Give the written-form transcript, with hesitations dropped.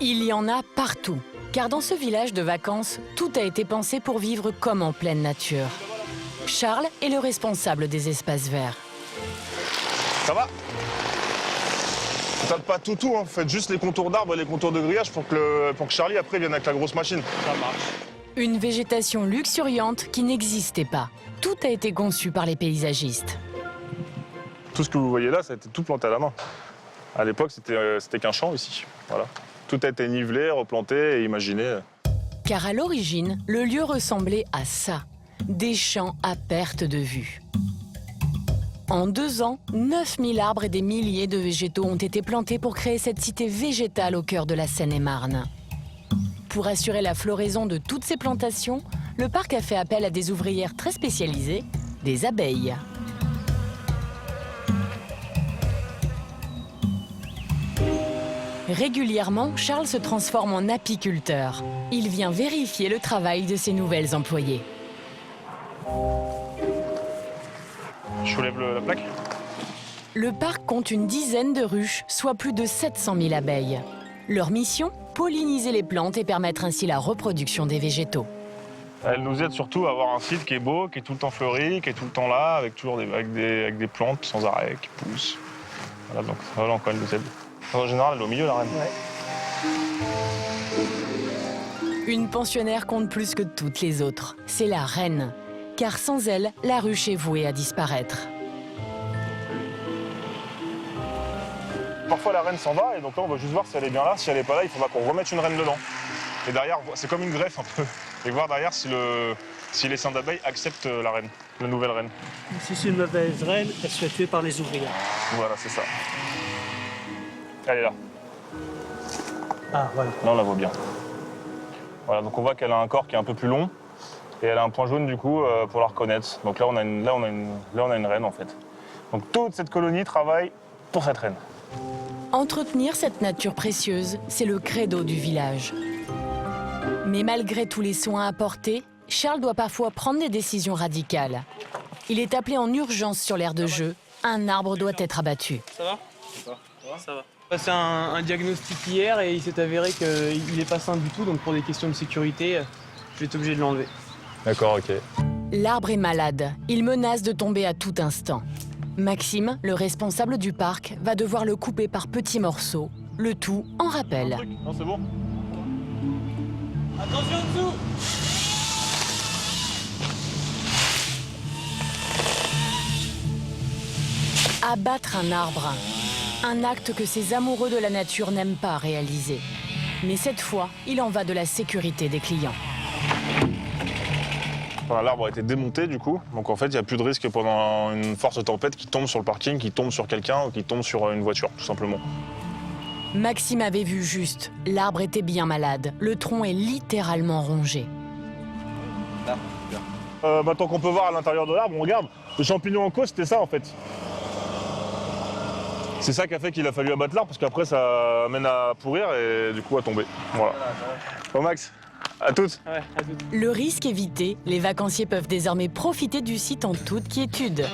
Il y en a partout, car dans ce village de vacances, tout a été pensé pour vivre comme en pleine nature. Charles est le responsable des espaces verts. Ça va? Faites pas tout, hein. Faites juste les contours d'arbres et les contours de grillage pour que Charlie après vienne avec la grosse machine. Ça marche. Une végétation luxuriante qui n'existait pas. Tout a été conçu par les paysagistes. Tout ce que vous voyez là, ça a été tout planté à la main. À l'époque, c'était qu'un champ ici. Voilà. Tout a été nivelé, replanté et imaginé. Car à l'origine, le lieu ressemblait à ça. Des champs à perte de vue. En 2 ans, 9000 arbres et des milliers de végétaux ont été plantés pour créer cette cité végétale au cœur de la Seine-et-Marne. Pour assurer la floraison de toutes ces plantations, le parc a fait appel à des ouvrières très spécialisées, des abeilles. Régulièrement, Charles se transforme en apiculteur. Il vient vérifier le travail de ses nouvelles employées. Je soulève la plaque. Le parc compte une dizaine de ruches, soit plus de 700 000 abeilles. Leur mission ? Polliniser les plantes et permettre ainsi la reproduction des végétaux. Elle nous aide surtout à avoir un site qui est beau, qui est tout le temps fleuri, qui est tout le temps là, avec des plantes sans arrêt, qui poussent. Voilà, donc voilà encore elle nous aide. En général, elle est au milieu, la reine. Ouais. Une pensionnaire compte plus que toutes les autres. C'est la reine. Car sans elle, la ruche est vouée à disparaître. Parfois, la reine s'en va, et donc là, on va juste voir si elle est bien là. Si elle n'est pas là, il faudra qu'on remette une reine dedans. Et derrière, c'est comme une greffe un peu. Et voir derrière si les seins d'abeilles acceptent la reine, la nouvelle reine. Si c'est une mauvaise reine, elle se fait tuer par les ouvriers. Voilà, c'est ça. Elle est là. Ah, voilà. Là, on la voit bien. Voilà, donc on voit qu'elle a un corps qui est un peu plus long. Et elle a un point jaune, du coup, pour la reconnaître. Donc là, on a une reine, en fait. Donc toute cette colonie travaille pour cette reine. Entretenir cette nature précieuse, c'est le credo du village. Mais malgré tous les soins apportés, Charles doit parfois prendre des décisions radicales. Il est appelé en urgence sur l'aire de jeu. Un arbre doit être abattu. Ça va? Ça va. C'est un diagnostic hier et il s'est avéré qu'il n'est pas sain du tout. Donc pour des questions de sécurité, je vais être obligé de l'enlever. D'accord, ok. L'arbre est malade. Il menace de tomber à tout instant. Maxime, le responsable du parc, va devoir le couper par petits morceaux, le tout en rappel. Non, c'est bon. Attention dessous! Abattre un arbre, un acte que ces amoureux de la nature n'aiment pas réaliser. Mais cette fois, il en va de la sécurité des clients. Voilà, l'arbre a été démonté du coup, donc en fait il n'y a plus de risque pendant une forte tempête qui tombe sur le parking, qui tombe sur quelqu'un ou qui tombe sur une voiture, tout simplement. Maxime avait vu juste, l'arbre était bien malade, le tronc est littéralement rongé. Tant qu'on peut voir à l'intérieur de l'arbre, on regarde, le champignon en cause c'était ça en fait. C'est ça qui a fait qu'il a fallu abattre l'arbre, parce qu'après ça amène à pourrir et du coup à tomber. Voilà. Bon Max, à toutes. Ouais, à toutes. Le risque évité, les vacanciers peuvent désormais profiter du site en toute quiétude.